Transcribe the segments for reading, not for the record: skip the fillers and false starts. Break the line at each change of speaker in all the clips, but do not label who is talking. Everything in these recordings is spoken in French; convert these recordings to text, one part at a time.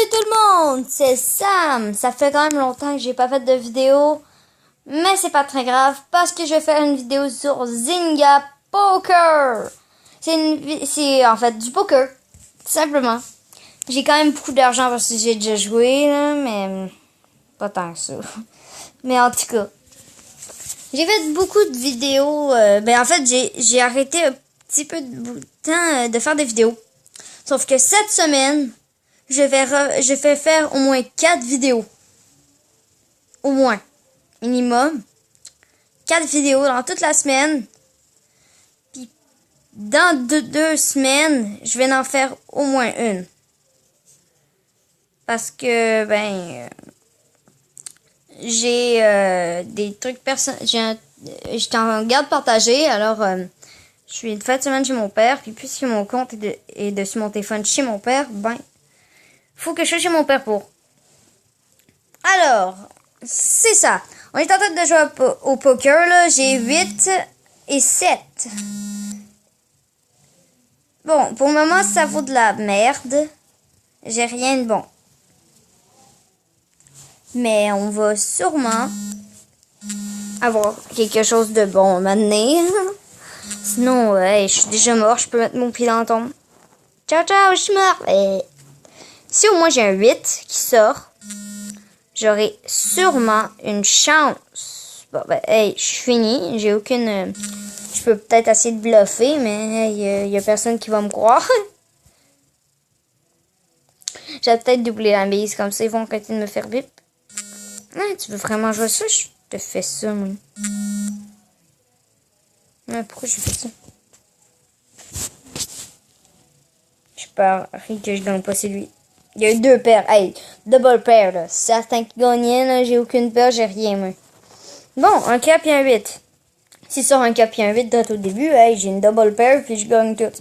Salut tout le monde, c'est Sam. Ça fait quand même longtemps que j'ai pas fait de vidéo, mais c'est pas très grave parce que je vais faire une vidéo sur Zynga Poker. C'est en fait du poker, tout simplement. J'ai quand même beaucoup d'argent parce que j'ai déjà joué, là, mais pas tant que ça. Mais en tout cas, j'ai fait beaucoup de vidéos. En fait, j'ai arrêté un petit peu de temps de faire des vidéos. Sauf que cette semaine, je vais faire au moins 4 vidéos. Au moins. Minimum. 4 vidéos dans toute la semaine. Puis, dans 2 semaines, je vais en faire au moins une. Parce que, j'ai des trucs personnels. J'étais en garde partagée, alors je suis une fin de semaine chez mon père. Puis, puisque mon compte est dessus mon téléphone chez mon père, faut que je sois chez mon père pour. Alors, c'est ça. On est en train de jouer au poker, là. J'ai 8 et 7. Bon, pour le moment, ça vaut de la merde. J'ai rien de bon. Mais on va sûrement avoir quelque chose de bon maintenant. Sinon, je suis déjà mort. Je peux mettre mon pied dans la tombe. Ciao, ciao, je suis mort. Si au moins j'ai un 8 qui sort, j'aurai sûrement une chance. Bon, je suis fini. J'ai aucune... je peux peut-être essayer de bluffer, mais il y a personne qui va me croire. J'ai peut-être doublé la mise, comme ça ils vont arrêter de me faire bip. Tu veux vraiment jouer ça? Je te fais ça, moi. Mais pourquoi j'ai fait ça? Je parie que je gagne pas, c'est lui. Il y a eu 2 paires. Hey, double paire, là. Certains qui gagnaient, là, j'ai aucune paire, j'ai rien, moi. Bon, un cap et un 8. S'il sort un cap et un 8 date au début, j'ai une double paire, puis je gagne tout.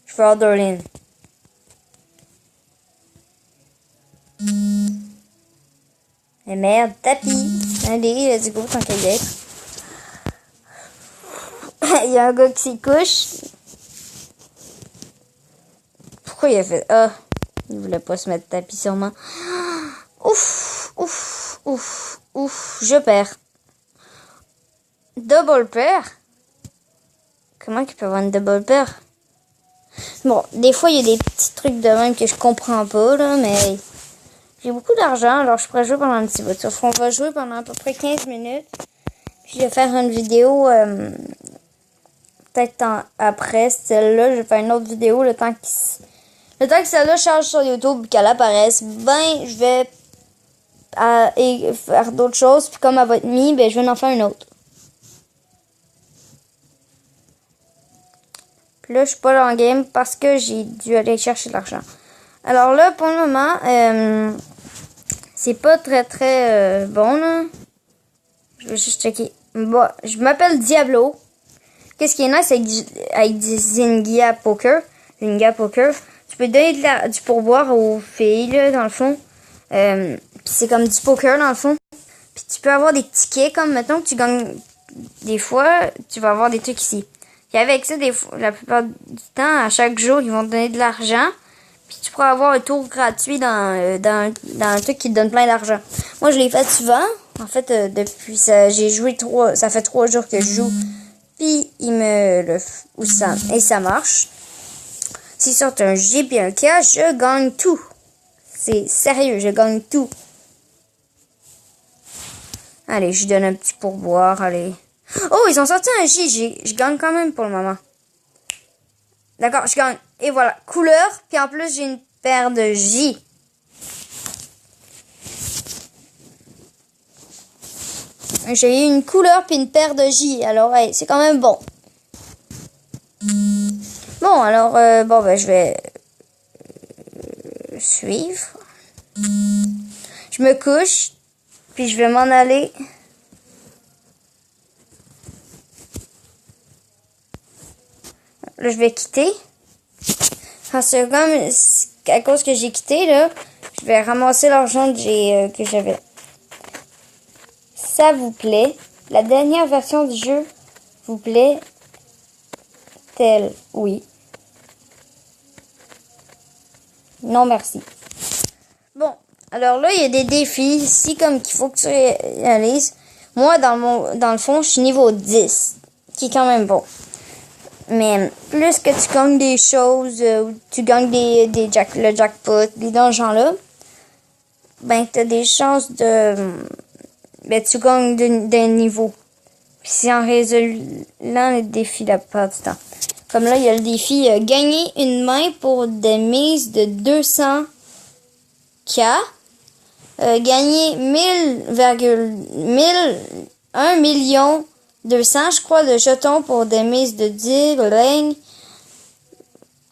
Je fais Orderlin. Et merde, tapis. Allez, let's go, tant qu'à y être. Il y a un gars qui s'y couche. Pourquoi il a fait... il voulait pas se mettre tapis sûrement. Ouf, ouf, ouf, ouf. Je perds. Double pair? Comment qu'il peut avoir une double pair? Bon, des fois, il y a des petits trucs de même que je comprends pas, là, mais... j'ai beaucoup d'argent, alors je pourrais jouer pendant un petit bout. Sauf qu'on va jouer pendant à peu près 15 minutes. Puis je vais faire une vidéo... peut-être après celle-là, je vais faire une autre vidéo le temps que celle-là charge sur YouTube et qu'elle apparaisse. Je vais faire d'autres choses. Puis comme elle va être mise, je vais en faire une autre. Puis là, je suis pas dans le game parce que j'ai dû aller chercher de l'argent. Alors là, pour le moment, c'est pas très très bon, là. Je vais juste checker. Bon, je m'appelle Diablo. Qu'est-ce qui est nice avec du Zynga Poker? Zynga Poker, tu peux donner du pourboire aux filles, là, dans le fond. Puis c'est comme du poker, dans le fond. Puis tu peux avoir des tickets, comme maintenant que tu gagnes. Des fois, tu vas avoir des trucs ici. Puis avec ça, la plupart du temps, à chaque jour, ils vont te donner de l'argent. Puis tu pourras avoir un tour gratuit dans un truc qui te donne plein d'argent. Moi, je l'ai fait souvent. En fait, depuis j'ai joué ça fait 3 jours que je joue. Puis, ça marche. S'il sort un G et un K, je gagne tout. C'est sérieux, je gagne tout. Allez, je donne un petit pourboire, allez. Oh, ils ont sorti un J, je gagne quand même pour le moment. D'accord, je gagne. Et voilà, couleur, puis en plus, j'ai une paire de J. J'ai eu une couleur puis une paire de J. Alors, c'est quand même bon. Bon, alors, je vais suivre. Je me couche. Puis je vais m'en aller. Là, je vais quitter. Parce que comme, à cause que j'ai quitté, là, je vais ramasser l'argent que j'avais. Ça vous plaît? La dernière version du jeu vous plaît? Oui. Non, merci. Alors là, il y a des défis ici comme qu'il faut que tu réalises. Moi, dans le fond, je suis niveau 10, qui est quand même bon. Mais plus que tu gagnes des choses, tu gagnes le jackpot, des donjons-là, ben t'as des chances ben tu gagnes d'un niveau. Puis c'est en résolant les défis la plupart du temps. Comme là, il y a le défi gagner une main pour des mises de 200 K. Gagner 1 million 200, je crois, de jetons pour des mises de 10 lignes.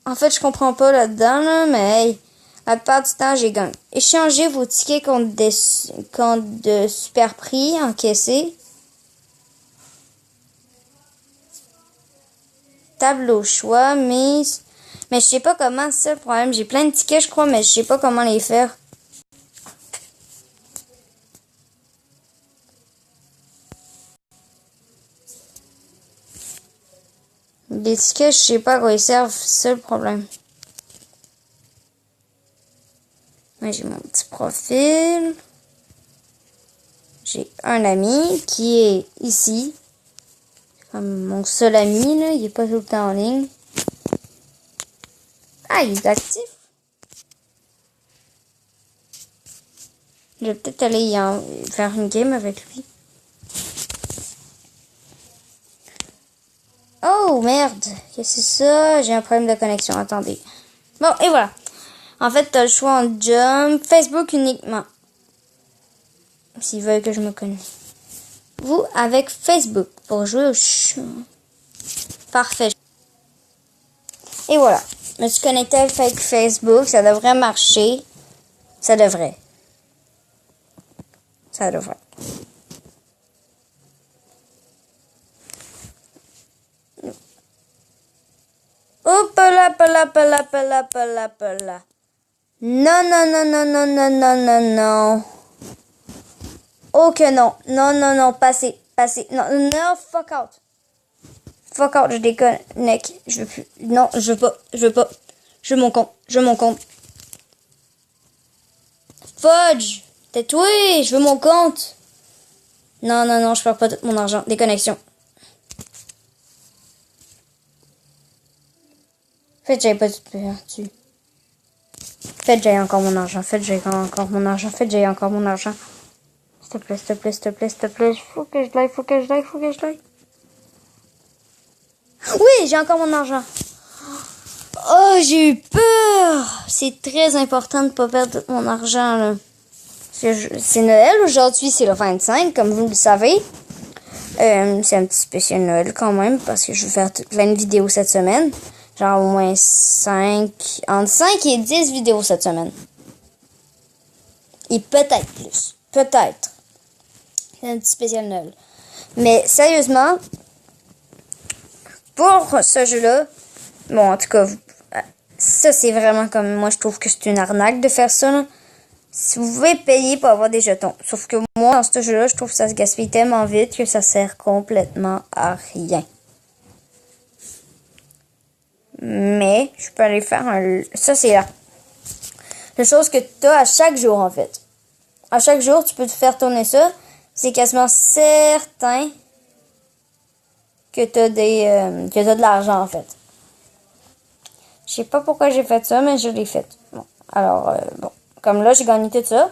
En fait, je comprends pas là-dedans, là, mais hey, la plupart du temps, j'ai gagné. Échangez vos tickets contre de super prix encaissés. Table au choix, mise. Mais je sais pas comment, c'est ça le problème. J'ai plein de tickets, je crois, mais je sais pas comment les faire. Les tickets, je sais pas à quoi ils servent, c'est ça le problème. Moi, j'ai mon petit profil. J'ai un ami qui est ici. Comme mon seul ami, là, il est pas tout le temps en ligne. Ah, il est actif. Je vais peut-être aller faire une game avec lui. Oh, merde. Qu'est-ce que c'est ça? J'ai un problème de connexion. Attendez. Bon, et voilà. En fait, t'as le choix en jump, Facebook uniquement. S'ils veulent que je me connecte. Vous, avec Facebook, pour jouer au Parfait. Et voilà. Je me suis connecté avec Facebook. Ça devrait marcher. Ça devrait. Ça devrait. Hop là, là. Non, non, non, non, non, non, non, non, non. Oh que non. Non, non, non, passez. Non, non, fuck out. Fuck out, je déconnecte. Je veux plus. Non, je veux pas. Je veux mon compte. Fudge. Tais-toi, je veux mon compte. Non, non, non, je perds pas tout mon argent. Déconnexion. Faites, j'avais pas tout perdu. Faites, j'ai encore mon argent. Faites, j'ai encore mon argent. S'il te plaît, s'il te plaît, s'il te plaît, s'il te plaît. Faut que je l'aille. Oui, j'ai encore mon argent. Oh, j'ai eu peur. C'est très important de ne pas perdre tout mon argent, là. C'est Noël aujourd'hui, c'est le 25, comme vous le savez. C'est un petit spécial Noël quand même, parce que je vais faire plein de vidéos cette semaine. Genre au moins entre 5 et 10 vidéos cette semaine. Et peut-être plus. Peut-être. C'est un petit spécial Noël. Mais sérieusement, pour ce jeu-là, bon, en tout cas, ça c'est vraiment comme moi, je trouve que c'est une arnaque de faire ça, là. Si vous pouvez payer pour avoir des jetons. Sauf que moi, dans ce jeu-là, je trouve que ça se gaspille tellement vite que ça sert complètement à rien. Mais, je peux aller faire un... Ça, c'est la chose que tu as à chaque jour, en fait. À chaque jour, tu peux te faire tourner ça. C'est quasiment certain que tu as de l'argent, en fait. Je sais pas pourquoi j'ai fait ça, mais je l'ai fait. Bon, alors, bon. Comme là, j'ai gagné tout ça.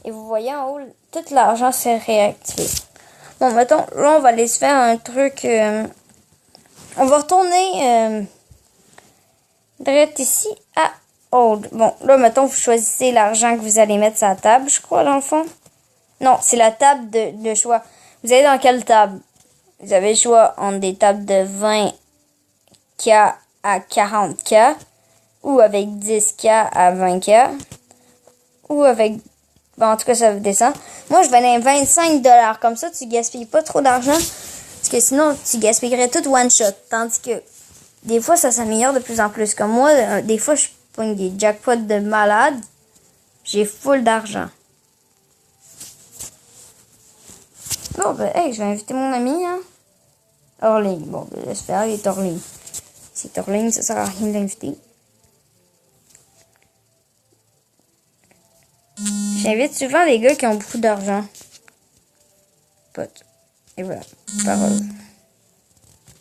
Et vous voyez en haut, tout l'argent s'est réactivé. Bon, mettons, là, on va aller se faire un truc... on va retourner direct ici à Hold. Bon, là, mettons, vous choisissez l'argent que vous allez mettre sur la table, je crois, dans le fond. Non, c'est la table de choix. Vous allez dans quelle table? Vous avez le choix entre des tables de 20K à 40K, ou avec 10K à 20K, ou avec... Bon, en tout cas, ça descend. Moi, je vais aller à 25$. Comme ça, tu gaspilles pas trop d'argent. Parce que sinon, tu gaspillerais tout one shot. Tandis que, des fois, ça s'améliore de plus en plus. Comme moi, des fois, je pogne des jackpots de malade. J'ai full d'argent. Bon, ben, hey, je vais inviter mon ami, hein. Hors ligne. Bon, ben, laisse faire, il est hors ligne. Si c'est hors ligne, ça sert à rien de l'inviter. J'invite souvent les gars qui ont beaucoup d'argent. Pote. Et voilà. Parole.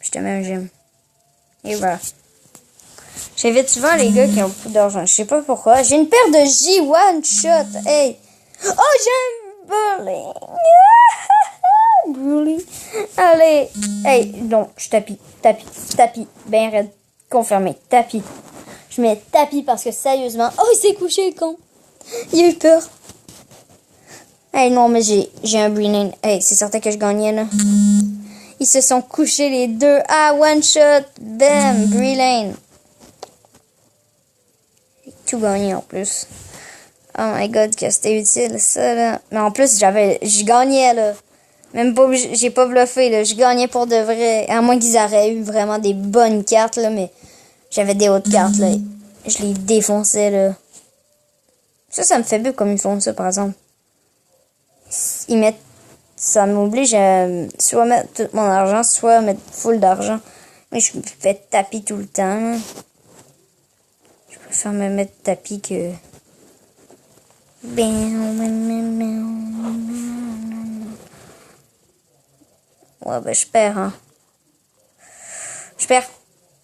Je te mets un gym. Et voilà. J'invite souvent les gars qui ont beaucoup d'argent. Je sais pas pourquoi. J'ai une paire de J One Shot. Hey. Oh, j'ai un bowling. Bowling. Allez. Hey, non, je tapis. Tapis. Ben raide. Confirmé. Tapis. Je mets tapis parce que sérieusement. Oh, il s'est couché, con. Il a eu peur. Hey, non, mais j'ai un Bree. Hey, c'est certain que je gagnais, là. Ils se sont couchés les deux. Ah, one shot. Bam. Bree Lane. J'ai tout gagné en plus. Oh my god, que c'était utile, ça, là. Mais en plus, je gagnais, là. Même pas, j'ai pas bluffé, là. Je gagnais pour de vrai. À moins qu'ils auraient eu vraiment des bonnes cartes, là. Mais j'avais des autres cartes, là. Je les défonçais, là. Ça me fait bien comme ils font ça, par exemple. Ils mettent... Ça m'oblige à soit mettre tout mon argent, soit mettre full d'argent. Mais je me fais tapis tout le temps, là. Je préfère me mettre tapis que... Ouais, ben, je perds, hein. Je perds.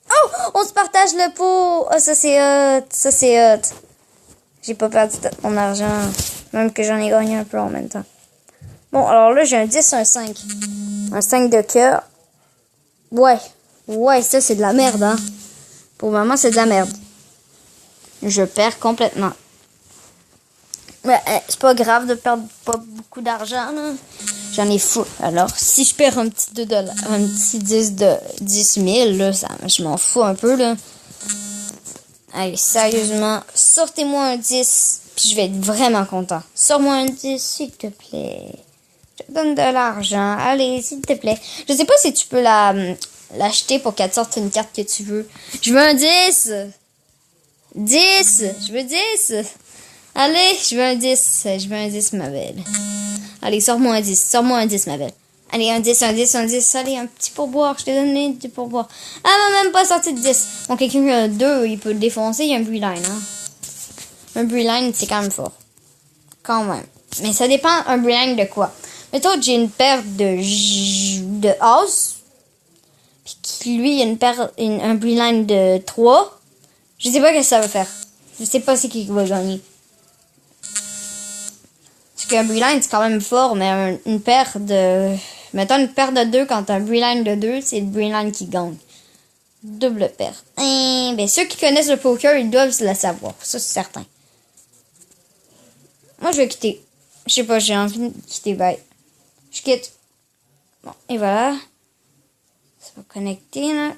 Oh! On se partage le pot! Oh, ça, c'est hot. Ça, c'est hot. J'ai pas perdu mon argent. Même que j'en ai gagné un peu en même temps. Bon, alors là, j'ai un 10, un 5. Un 5 de cœur. Ouais. Ouais, ça, c'est de la merde, hein. Pour le moment, c'est de la merde. Je perds complètement. Mais c'est pas grave de perdre pas beaucoup d'argent, là. J'en ai fou. Alors, si je perds un petit $2, un petit 10 000, là, je m'en fous un peu, là. Allez, sérieusement, sortez-moi un 10, puis je vais être vraiment content. Sors-moi un 10, s'il te plaît. Je te donne de l'argent. Allez, s'il te plaît. Je sais pas si tu peux l'acheter pour qu'elle te sorte une carte que tu veux. Je veux un 10. 10. Je veux 10. Allez, je veux un 10. Je veux un 10, ma belle. Allez, sors-moi un 10. Sors-moi un 10, ma belle. Allez, un 10, un 10, un 10. Allez, un petit pourboire. Je te donne un petit pourboire. Ah, elle m'a même pas sorti de 10. Bon, quelqu'un qui a 2, il peut le défoncer. Il y a un Bree Line, hein. Un Bree Line, c'est quand même fort. Quand même. Mais ça dépend, un Bree Line de quoi. Mettons que j'ai une paire de As. Puis qui, lui, il a une paire, un Bree Line de 3. Je sais pas ce que ça va faire. Je sais pas c'est qui va gagner. Parce qu'un Bree Line, c'est quand même fort, mais une paire de... Mettons une paire de 2 quand un Bree Line de 2, c'est le Bree Line qui gagne. Double paire. Ben, ceux qui connaissent le poker, ils doivent le savoir. Ça, c'est certain. Moi, je vais quitter. Je sais pas, j'ai envie de quitter. Bye. Je quitte. Bon, et voilà. Ça va connecter, là.